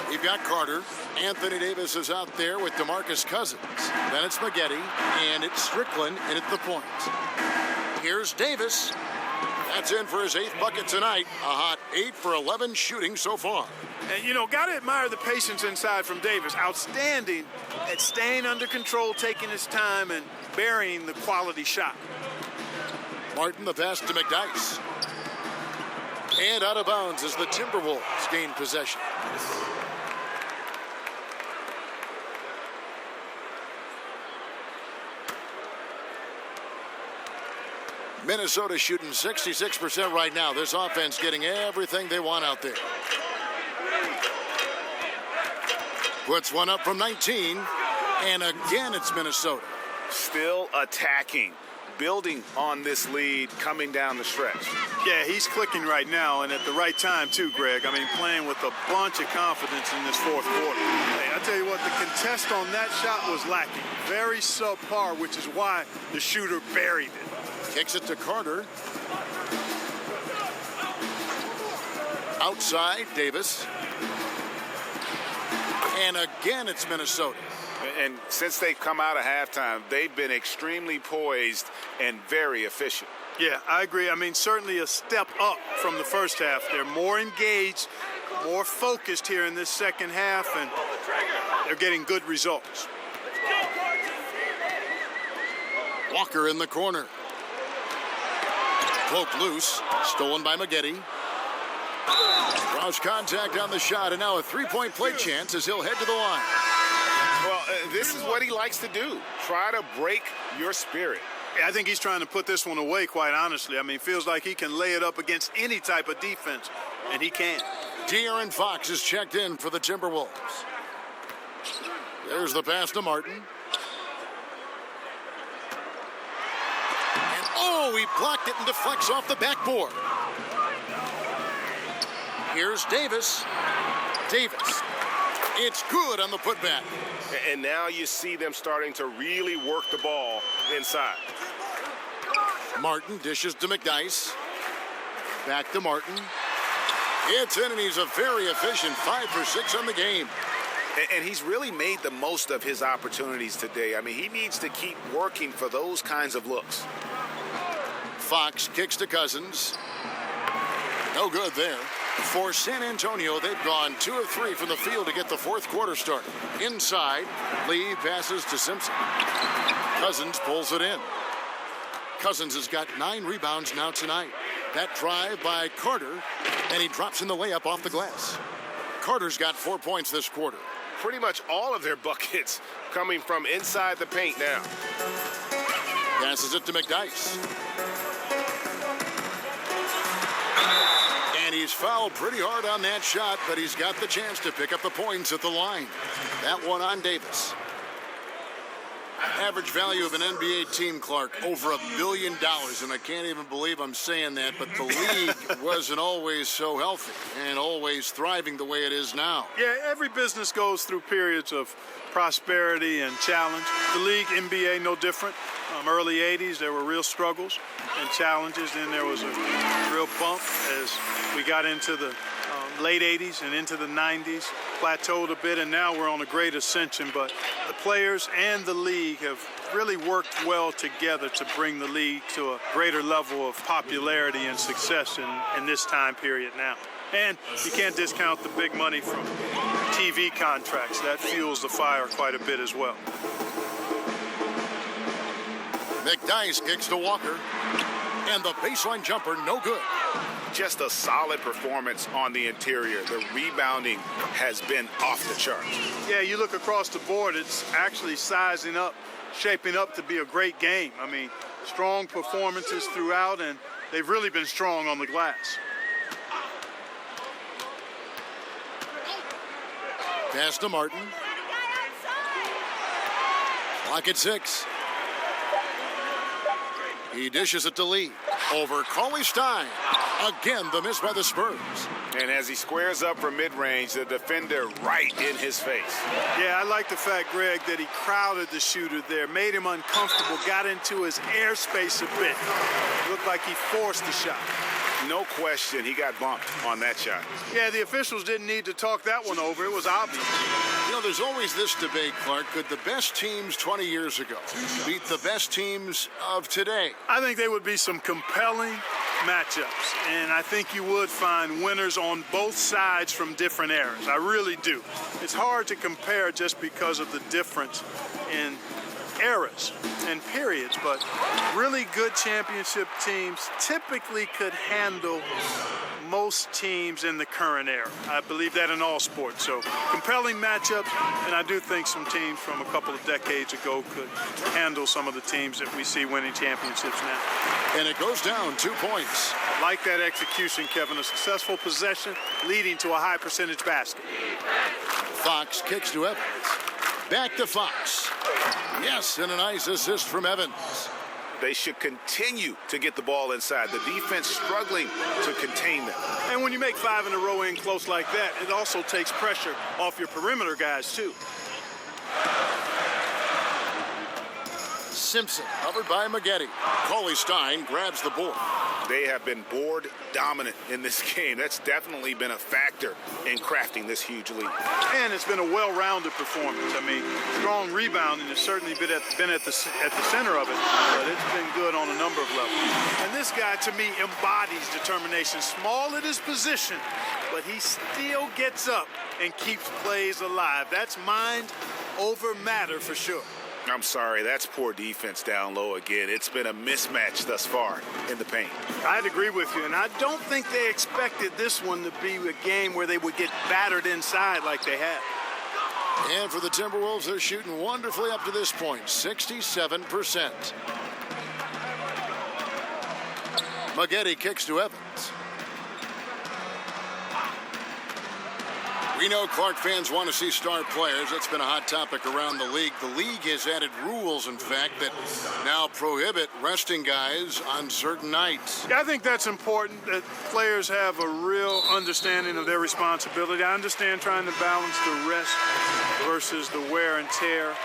we've got Carter. Anthony Davis is out there with DeMarcus Cousins. Then it's Maggette, and it's Strickland in at the point. Here's Davis. That's in for his 8th bucket tonight. A hot 8 for 11 shooting so far. And, you know, got to admire the patience inside from Davis. Outstanding at staying under control, taking his time, and burying the quality shot. Martin, the pass to McDyess. And out of bounds as the Timberwolves gain possession. Minnesota shooting 66% right now. This offense getting everything they want out there. Puts one up from 19. And again, it's Minnesota. Still attacking, building on this lead coming down the stretch. Yeah, he's clicking right now, and at the right time, too, Greg. I mean, playing with a bunch of confidence in this 4th quarter. Hey, I tell you what, the contest on that shot was lacking. Very subpar, which is why the shooter buried it. Kicks it to Carter. Outside, Davis. And again, it's Minnesota. And since they've come out of halftime, they've been extremely poised and very efficient. Yeah, I agree. I mean, certainly a step up from the first half. They're more engaged. more focused here in this second half, and they're getting good results. Walker in the corner. Poked loose. Stolen by Maggette. Draws contact on the shot, and now a three-point play chance as he'll head to the line. Well, this is what he likes to do. Try to break your spirit. I think he's trying to put this one away, quite honestly. I mean, it feels like he can lay it up against any type of defense, and he can. De'Aaron Fox is checked in for the Timberwolves. There's the pass to Martin. And oh, he blocked it and deflects off the backboard. Here's Davis. Davis. It's good on the putback. And now you see them starting to really work the ball inside. Martin dishes to McDyess. Back to Martin. It's in, and he's a very efficient 5 for 6 on the game. And he's really made the most of his opportunities today. I mean, he needs to keep working for those kinds of looks. Fox kicks to Cousins. No good there. For San Antonio, they've gone 2 of 3 from the field to get the fourth quarter started. Inside, Lee passes to Simpson. Cousins pulls it in. Cousins has got 9 rebounds now tonight. That drive by Carter, and he drops in the layup off the glass. Carter's got 4 points this quarter. Pretty much all of their buckets coming from inside the paint now. Passes it to McDyess. And he's fouled pretty hard on that shot, but he's got the chance to pick up the points at the line. That one on Davis. Average value of an NBA team, Clark, over $1 billion. And I can't even believe I'm saying that, but the league wasn't always so healthy and always thriving the way it is now. Yeah, every business goes through periods of prosperity and challenge. The league, NBA, no different. Early 80s, there were real struggles and challenges. Then there was a real bump as we got into the late 80s and into the 90s, plateaued a bit, and now we're on a great ascension. But the players and the league have really worked well together to bring the league to a greater level of popularity and success in this time period now. And you can't discount the big money from TV contracts. That fuels the fire quite a bit as well. McDyess kicks to Walker, and the baseline jumper no good. Just a solid performance on the interior. The rebounding has been off the charts. Yeah, you look across the board, it's actually sizing up, shaping up to be a great game. I mean, strong performances throughout, and they've really been strong on the glass. Pass to Martin. Clock at 6. He dishes it to Lee. Over Cauley Stein. Again, the miss by the Spurs. And as he squares up for mid-range, the defender right in his face. Yeah, I like the fact, Greg, that he crowded the shooter there, made him uncomfortable, got into his airspace a bit. Looked like he forced the shot. No question, he got bumped on that shot. Yeah, the officials didn't need to talk that one over. It was obvious. You know, there's always this debate, Clark. Could the best teams 20 years ago beat the best teams of today? I think there would be some compelling matchups, and I think you would find winners on both sides from different eras. I really do. It's hard to compare just because of the difference in eras and periods, but really good championship teams typically could handle most teams in the current era. I believe that in all sports. So compelling matchups, and I do think some teams from a couple of decades ago could handle some of the teams that we see winning championships now. And it goes down 2 points. Like that execution, Kevin, a successful possession leading to a high percentage basket. Fox kicks to Evans. Back to Fox. Yes, and a nice assist from Evans. They should continue to get the ball inside. The defense struggling to contain them. And when you make 5 in a row in close like that, it also takes pressure off your perimeter guys, too. Simpson, covered by Maggette. Cauley Stein grabs the board. They have been board dominant in this game. That's definitely been a factor in crafting this huge lead. And it's been a well-rounded performance. I mean, strong rebounding has certainly been at the center of it, but it's been good on a number of levels. And this guy, to me, embodies determination. Small at his position, but he still gets up and keeps plays alive. That's mind over matter for sure. I'm sorry, that's poor defense down low again. It's been a mismatch thus far in the paint. I'd agree with you, and I don't think they expected this one to be a game where they would get battered inside like they have. And for the Timberwolves, they're shooting wonderfully up to this point, 67%. Maggette kicks to Evans. We know Clark fans want to see star players. That's been a hot topic around the league. The league has added rules, in fact, that now prohibit resting guys on certain nights. Yeah, I think that's important, that players have a real understanding of their responsibility. I understand trying to balance the rest versus the wear and tear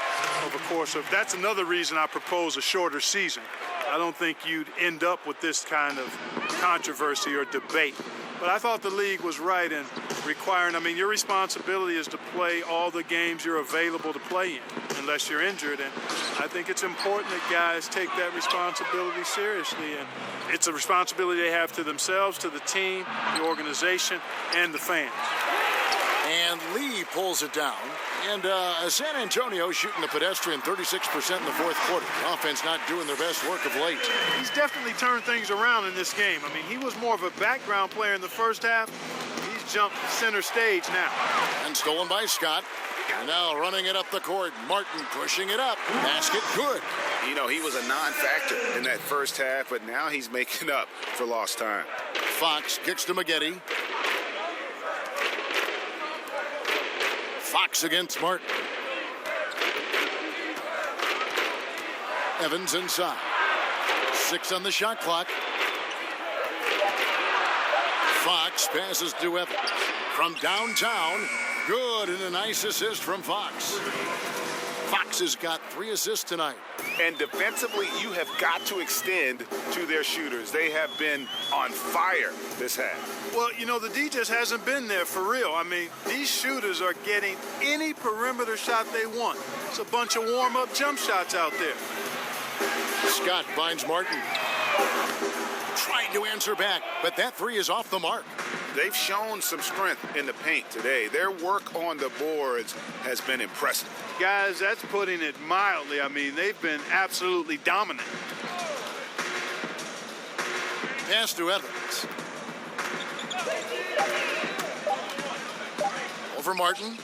of a course of. That's another reason I propose a shorter season. I don't think you'd end up with this kind of controversy or debate. But I thought the league was right in requiring, I mean, your responsibility is to play all the games you're available to play in, unless you're injured. And I think it's important that guys take that responsibility seriously. And it's a responsibility they have to themselves, to the team, the organization, and the fans. And Lee pulls it down. And San Antonio shooting the pedestrian 36% in the fourth quarter. The offense not doing their best work of late. He's definitely turned things around in this game. I mean, he was more of a background player in the first half. He's jumped center stage now. And stolen by Scott. And now running it up the court. Martin pushing it up. Basket good. You know, he was a non-factor in that first half, but now he's making up for lost time. Fox kicks to Maggette. Fox against Martin. Evans inside. 6 on the shot clock. Fox passes to Evans. From downtown, good, and a nice assist from Fox. Fox has got 3 assists tonight. And defensively, you have got to extend to their shooters. They have been on fire this half. Well, you know, the D just hasn't been there for real. I mean, these shooters are getting any perimeter shot they want. It's a bunch of warm-up jump shots out there. Scott finds Martin. Trying to answer back, but that 3 is off the mark. They've shown some strength in the paint today. Their work on the boards has been impressive. Guys, that's putting it mildly. I mean, they've been absolutely dominant. Pass to Evans. Over Martin.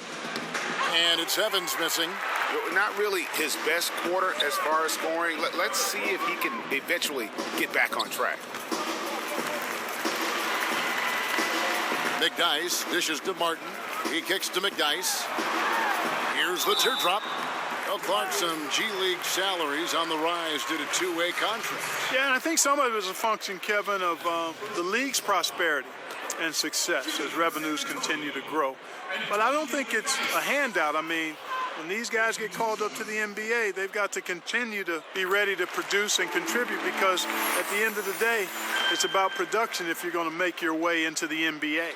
And it's Evans missing. Not really his best quarter as far as scoring. Let's see if he can eventually get back on track. McDyess dishes to Martin. He kicks to McDyess. Here's the teardrop. Well, Clark, some G League salaries on the rise due to two-way contracts. Yeah, and I think some of it is a function, Kevin, of the league's prosperity and success as revenues continue to grow. But I don't think it's a handout. I mean, when these guys get called up to the NBA, they've got to continue to be ready to produce and contribute, because at the end of the day, it's about production if you're going to make your way into the NBA.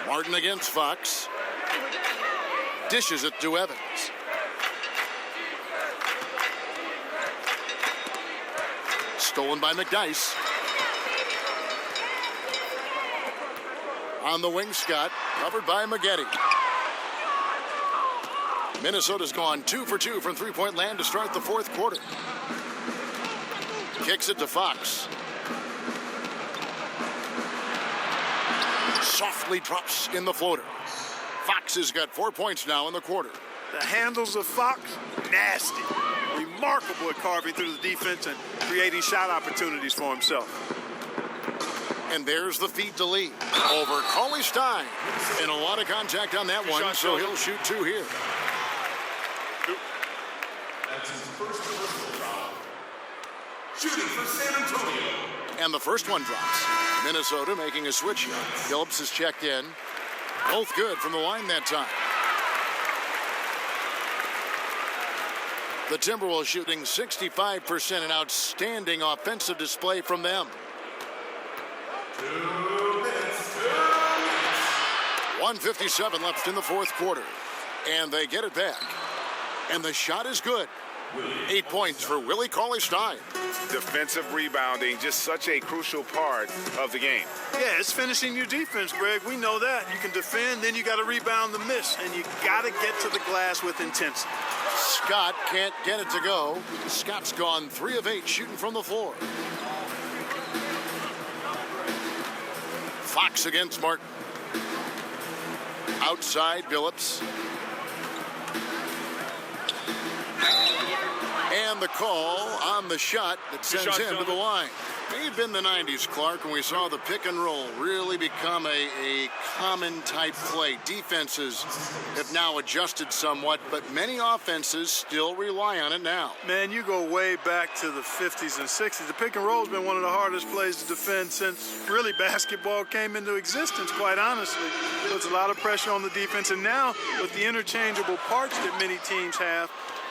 Martin against Fox. Dishes it to Evans. Stolen by McDyess. On the wing, Scott, covered by Maggette. Minnesota's gone 2 for 2 from three-point land to start the fourth quarter. Kicks it to Fox. Softly drops in the floater. Fox has got 4 points now in the quarter. The handles of Fox, nasty. Remarkable at carving through the defense and creating shot opportunities for himself. And there's the feed to Lee. Over Cauley Stein. And a lot of contact on that one, so he'll shoot 2 here. That's his first personal foul. Shooting for San Antonio. And the first one drops. Minnesota making a switch here. Phillips has checked in. Both good from the line that time. The Timberwolves shooting 65%, an outstanding offensive display from them. 1:57 left in the fourth quarter. And they get it back. And the shot is good. 8 points for Willie Cauley-Stein. Defensive rebounding, just such a crucial part of the game. Yeah, it's finishing your defense, Greg. We know that. You can defend, then you got to rebound the miss, and you got to get to the glass with intensity. Scott can't get it to go. Scott's gone 3 of 8 shooting from the floor. Fox against Martin. Outside Billups. And the call on the shot that sends him to the line. May have been the 90s, Clark, when we saw the pick and roll really become a common type play. Defenses have now adjusted somewhat, but many offenses still rely on it now. Man, you go way back to the 50s and 60s. The pick and roll has been one of the hardest plays to defend since really basketball came into existence, quite honestly. Puts a lot of pressure on the defense, and now with the interchangeable parts that many teams have,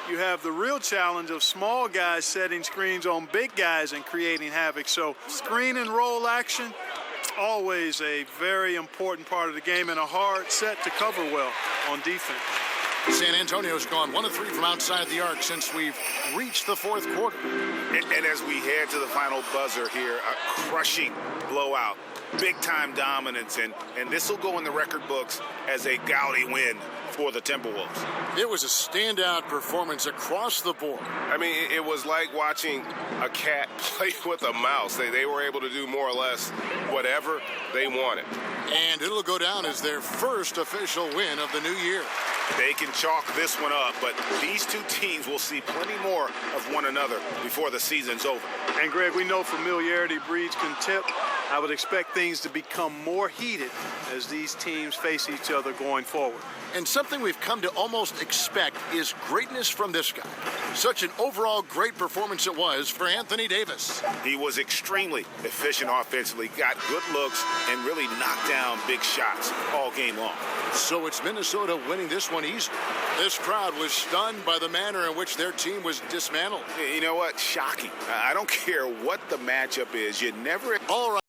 you have the real challenge of small guys setting screens on big guys and creating havoc. So screen and roll action, always a very important part of the game and a hard set to cover well on defense. San Antonio's gone 1 of 3 from outside the arc since we've reached the fourth quarter. And as we head to the final buzzer here, a crushing blowout, big-time dominance, and this will go in the record books as a gaudy win for the Timberwolves. It was a standout performance across the board. I mean, it was like watching a cat play with a mouse. They were able to do more or less whatever they wanted. And it'll go down as their first official win of the new year. They can chalk this one up, but these two teams will see plenty more of one another before the season's over. And, Greg, we know familiarity breeds contempt. I would expect things to become more heated as these teams face each other going forward. And something we've come to almost expect is greatness from this guy. Such an overall great performance it was for Anthony Davis. He was extremely efficient offensively, got good looks, and really knocked down big shots all game long. So it's Minnesota winning this one easily. This crowd was stunned by the manner in which their team was dismantled. You know what? Shocking. I don't care what the matchup is. You never... All right.